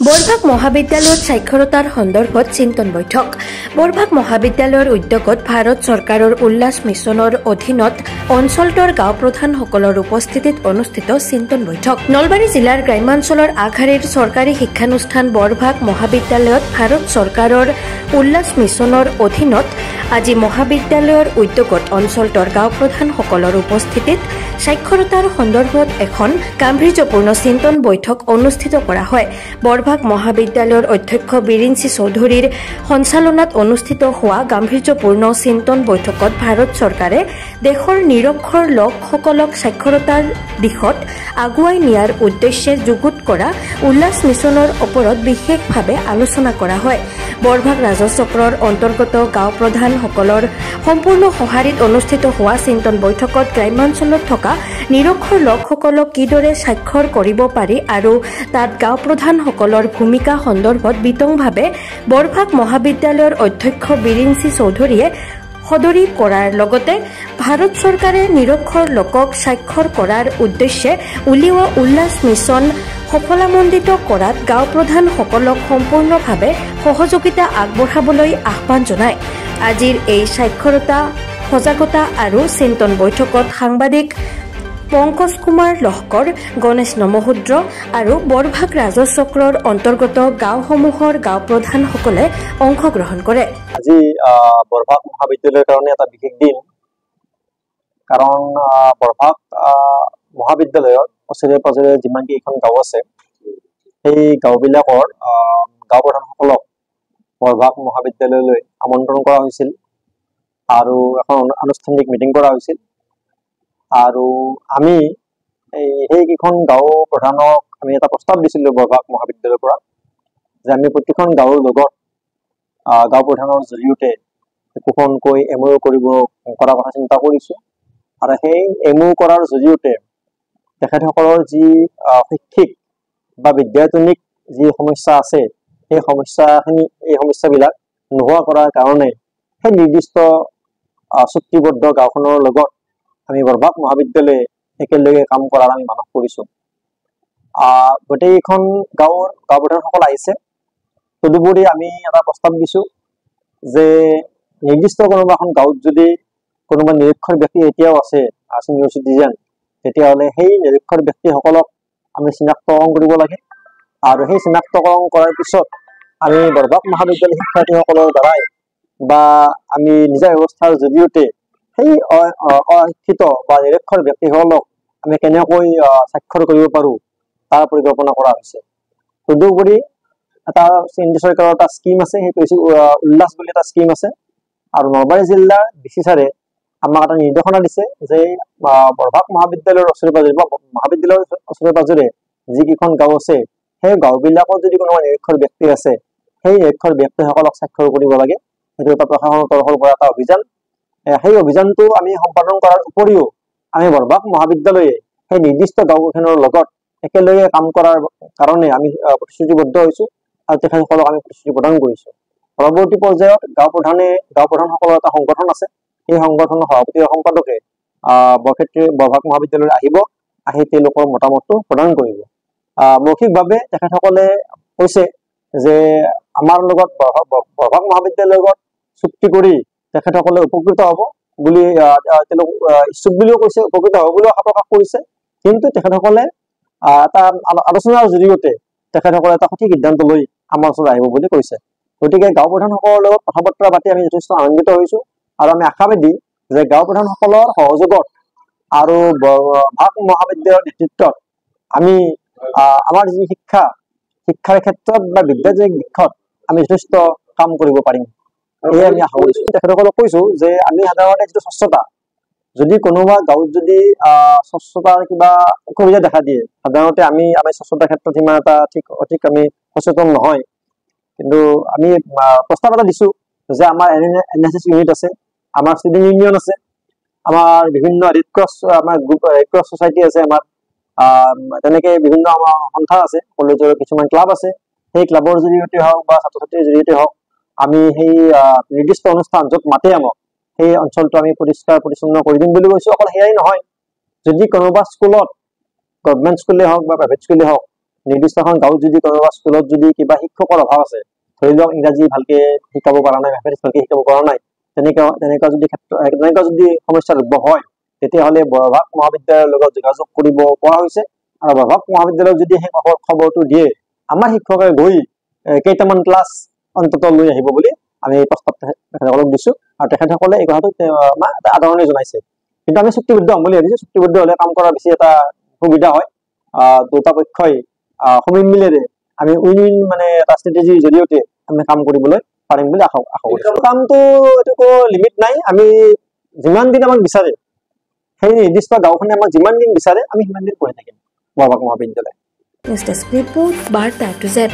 বৰভাগ মহাবিদ্যালয়ত সাক্ষৰতাৰ সন্দৰ্ভত চিন্তন বৈঠক। বৰভাগ মহাবিদ্যালয়ৰ উদ্যোগত ভাৰত চৰকাৰৰ উল্লাস মিছনৰ অধীনত অঞ্চলটোৰ গাঁও প্ৰধানসকলৰ উপস্থিতিত অনুষ্ঠিত চিন্তন বৈঠক। নলবাৰী জিলাৰ গ্ৰাম্যাঞ্চলৰ আগশাৰীৰ চৰকাৰী শিক্ষানুষ্ঠান বৰভাগ মহাবিদ্যালয়ত ভাৰত চৰকাৰৰ উল্লাস মিছনৰ অধীনত আজি মহাবিদ্যালয়ৰ উদ্যোগত অঞ্চলটোৰ গাঁও প্ৰধানসকলৰ উপস্থিতিত সাক্ষৰতাৰ সন্দৰ্ভত এখন গাম্ভীৰ্যপূৰ্ণ চিন্তন বৈঠক অনুষ্ঠিত কৰা হয়। বৰভাগ মহাবিদ্যালয়ৰ অধ্যক্ষ বীৰেঞ্চি চৌধুৰীৰ সঞ্চালনাত অনুষ্ঠিত হোৱা গাম্ভীৰ্যপূৰ্ণ চিন্তন বৈঠকত ভাৰত চৰকাৰে দেশৰ নিৰক্ষৰ লোকসকলক সাক্ষৰতাৰ দিশত আগুৱাই নিয়াৰ উদ্দেশ্যে যুগুত কৰা উল্লাস মিছনৰ ওপৰত বিশেষভাৱে আলোচনা কৰা হয়। বৰভাগ ৰাজচক্ৰৰ অন্তৰ্গত গাঁও প্ৰধানসকলৰ সম্পূৰ্ণ সঁহাৰিত অনুষ্ঠিত হোৱা চিন্তন বৈঠকত গ্ৰাম্যাঞ্চলত থকা নিৰক্ষৰ লোকসকলক কিদৰে স্বাক্ষৰ কৰিব পাৰি আৰু তাত গাঁও প্ৰধানসকলৰ ভূমিকা সন্দৰ্ভত বিতংভাৱে বৰভাগ মহাবিদ্যালয়ৰ অধ্যক্ষ বীৰেঞ্চি চৌধুৰীয়ে সদৰি কৰাৰ লগতে ভাৰত চৰকাৰে নিৰক্ষৰ লোকক স্বাক্ষৰ কৰাৰ উদ্দেশ্যে উলিওৱা উল্লাস মিছন সফলমণ্ডিত কৰাত গাঁও প্ৰধানসকলক সম্পূৰ্ণভাৱে সহযোগিতা আগবঢ়াবলৈ আহ্বান জনায়। আজিৰ এই সাক্ষৰতা সজাগতা আৰু চিন্তন বৈঠকত সাংবাদিক পংকজ কুমাৰ লহকৰ, গণেশ নমহোদ্ৰ আৰু বৰভাগ ৰাজচক্ৰৰ অন্তৰ্গত গাঁওসমূহৰ গাঁও প্ৰধানসকলে অংশগ্ৰহণ কৰে। আজি বৰভাগ মহাবিদ্যালয়ৰ কাৰণে এটা বিশেষ দিন, কাৰণ বৰভাগ মহাবিদ্যালয়ৰ ওচৰে পাজৰে যিমানকেইখন গাঁও আছে সেই গাঁওবিলাকৰ গাঁও প্ৰধানসকলক বৰভাগ মহাবিদ্যালয়লৈ আমন্ত্ৰণ কৰা হৈছিল আৰু এখন আনুষ্ঠানিক মিটিং কৰা হৈছিল। আৰু আমি সেইকেইখন গাঁও প্ৰধানক আমি এটা প্ৰস্তাৱ দিছিলোঁ বৰভাগ মহাবিদ্যালয়ৰ পৰা, যে আমি প্ৰতিখন গাঁৱৰ লগত গাঁও প্ৰধানৰ জৰিয়তে একোখনকৈ MOU কৰাৰ কথা চিন্তা কৰিছোঁ। আৰু সেই MOU কৰাৰ জৰিয়তে তেখেতসকলৰ যি শৈক্ষিক বা বিদ্যায়তনিক যি সমস্যা আছে সেই সমস্যাবিলাক নোহোৱা কৰাৰ কাৰণে সেই নিৰ্দিষ্ট চুক্তিবদ্ধ গাঁওখনৰ লগত আমি বৰভাগ মহাবিদ্যালয়ে একেলগে কাম কৰাৰ আমি মানস কৰিছোঁ। গোটেইখন গাঁৱৰ গাঁও প্ৰধানসকল আহিছে। তদুপৰি আমি এটা প্ৰস্তাৱ দিছোঁ যে নিৰ্দিষ্ট কোনোবা এখন গাঁৱত যদি কোনোবা নিৰক্ষৰ ব্যক্তি এতিয়াও আছে ছিনিয়ৰ চিটিজেন, তেতিয়াহ'লে সেই নিৰক্ষৰ ব্যক্তিসকলক আমি চিনাক্তকৰণ কৰিব লাগে। আৰু সেই চিনাক্তকৰণ কৰাৰ পিছত আমি বৰভাগ মহাবিদ্যালয়ৰ শিক্ষাৰ্থীসকলৰ দ্বাৰাই বা আমি নিজা ব্যৱস্থাৰ জৰিয়তে সেই অশিক্ষিত বা নিৰক্ষৰ ব্যক্তিসকলক আমি কেনেকৈ স্বাক্ষৰ কৰিব পাৰোঁ তাৰ পৰিকল্পনা কৰা হৈছে। তদুপৰি এটা কেন্দ্ৰীয় চৰকাৰৰ এটা স্কীম আছে, সেইটো উল্লাস বুলি এটা স্কীম আছে। আৰু নলবাৰী জিলাৰ DC ছাৰে আমাক এটা নিৰ্দেশনা দিছে যে বৰভাগ মহাবিদ্যালয়ৰ ওচৰে পাজৰে বা মহাবিদ্যালয়ৰ ওচৰে পাজৰে যিকেইখন গাঁও আছে সেই গাঁওবিলাকত যদি কোনোবা নিৰক্ষৰ ব্যক্তি আছে সেই নিৰক্ষৰ ব্যক্তিসকলক স্বাক্ষৰ কৰিব লাগে। সেইটো এটা প্ৰশাসনৰ তৰফৰ পৰা এটা অভিযান। সেই অভিযানটো আমি সম্পাদন কৰাৰ উপৰিও আমি বৰভাগ মহাবিদ্যালয়ে সেই নিৰ্দিষ্ট গাঁওখনৰ লগত একেলগে কাম কৰাৰ কাৰণে আমি প্ৰতিশ্ৰুতিবদ্ধ হৈছোঁ আৰু তেখেতসকলক আমি প্ৰতিশ্ৰুতি প্ৰদান কৰিছোঁ। পৰৱৰ্তী পৰ্যায়ত গাঁও প্ৰধানসকলৰ এটা সংগঠন আছে, সেই সংগঠনৰ সভাপতি আৰু সম্পাদকে বৰভাগ মহাবিদ্যালয়লৈ আহি তেওঁলোকৰ মতামতটো প্ৰদান কৰিব। মৌখিকভাৱে তেখেতসকলে কৈছে যে আমাৰ লগত বৰভাগ মহাবিদ্যালয়ৰ লগত চুক্তি কৰি তেখেতসকলে উপকৃত হ'ব বুলি তেওঁলোক ইচ্ছুক বুলিও কৈছে, উপকৃত হ'ব বুলিও আশা প্ৰকাশ কৰিছে। কিন্তু তেখেতসকলে এটা আলোচনাৰ জৰিয়তে তেখেতসকলে এটা সঠিক সিদ্ধান্ত লৈ আমাৰ ওচৰত আহিব বুলি কৈছে। গতিকে গাঁও প্ৰধানসকলৰ লগত কথা বতৰা পাতি আমি যথেষ্ট আনন্দিত হৈছোঁ আৰু আমি আশাবাদী যে গাঁও প্ৰধানসকলৰ সহযোগত আৰু বৰভাগ মহাবিদ্যালয়ৰ নেতৃত্বত আমি আমাৰ যি শিক্ষাৰ ক্ষেত্ৰত বা বিদ্যাৰ্থীৰ দিশত আমি যথেষ্ট কাম কৰিব পাৰিম, এয়ে আমি আশা কৰিছোঁ। তেখেতসকলক কৈছোঁ যে আমি সাধাৰণতে যিটো স্বচ্ছতা, যদি কোনোবা গাঁৱত যদি স্বচ্ছতাৰ কিবা অসুবিধা দেখা দিয়ে, সাধাৰণতে আমি স্বচ্ছতাৰ ক্ষেত্ৰত সিমান এটা অধিক আমি সচেতন নহয়। কিন্তু আমি প্ৰস্তাৱ এটা দিছোঁ যে আমাৰ NSS ইউনিট আছে, আমাৰ ষ্টুডেণ্ট ইউনিয়ন আছে, আমাৰ বিভিন্ন ৰেড ক্ৰছ ছ'চাইটি আছে, আমাৰ তেনেকৈ বিভিন্ন আমাৰ সন্থা আছে, কলেজৰ কিছুমান ক্লাব আছে। সেই ক্লাবৰ জৰিয়তে হওক বা ছাত্ৰ ছাত্ৰীৰ জৰিয়তে হওক আমি সেই নিৰ্দিষ্ট অনুষ্ঠান য'ত মাতে আমাক সেই অঞ্চলটো আমি পৰিষ্কাৰ পৰিচ্ছন্ন কৰি দিম বুলি কৈছোঁ। অকল সেয়াই নহয়, যদি কোনোবা স্কুলত, গভৰ্ণমেণ্ট স্কুলেই হওক বা প্ৰাইভেট স্কুলেই হওক, নিৰ্দিষ্ট এখন গাঁৱত যদি কোনোবা স্কুলত যদি কিবা শিক্ষকৰ অভাৱ আছে, ধৰি লওক ইংৰাজী ভালকে শিকাব পৰা নাই, মেথমেটিক্স ভালকে শিকাব পৰা নাই, তেনেকুৱা যদি সমস্যাৰ উদ্ভৱ হয়, তেতিয়াহ'লে বৰভাগ মহাবিদ্যালয়ৰ লগত যোগাযোগ কৰিব পৰা হৈছে। আৰু বৰভাগ মহাবিদ্যালয়ক যদি সেই খবৰটো দিয়ে, আমাৰ শিক্ষকে গৈ কেইটামান ক্লাছ অন্তত লৈ আহিব বুলি আমি প্ৰস্তাৱ তেখেতসকলক দিছো, আৰু তেখেতসকলে এই কথাটো এটা আদৰণি জনাইছে। কিন্তু আমি চুক্তিবদ্ধ হ'ম বুলি ভাবিছো। চুক্তিবদ্ধ হ'লে কাম কৰাৰ বেছি এটা সুবিধা হয়। দুটা পক্ষই সমিলমিলেৰে আমি উইন উইন মানে এটা ষ্ট্ৰেটেজিৰ জৰিয়তে আমি কাম কৰিবলৈ পাৰিম বুলি আশা কৰিছো। কামটো এইটো লিমিট নাই, আমি যিমান দিন আমাক বিচাৰে, সেই নিৰ্দিষ্ট গাঁওখনে আমাক যিমান দিন বিচাৰে আমি সিমান দিন কৰি থাকিম বৰভাগ মহাবিদ্যালয়। নিউজ ডেস্ক ৰিপোৰ্ট, বাৰ্তা টু জেড।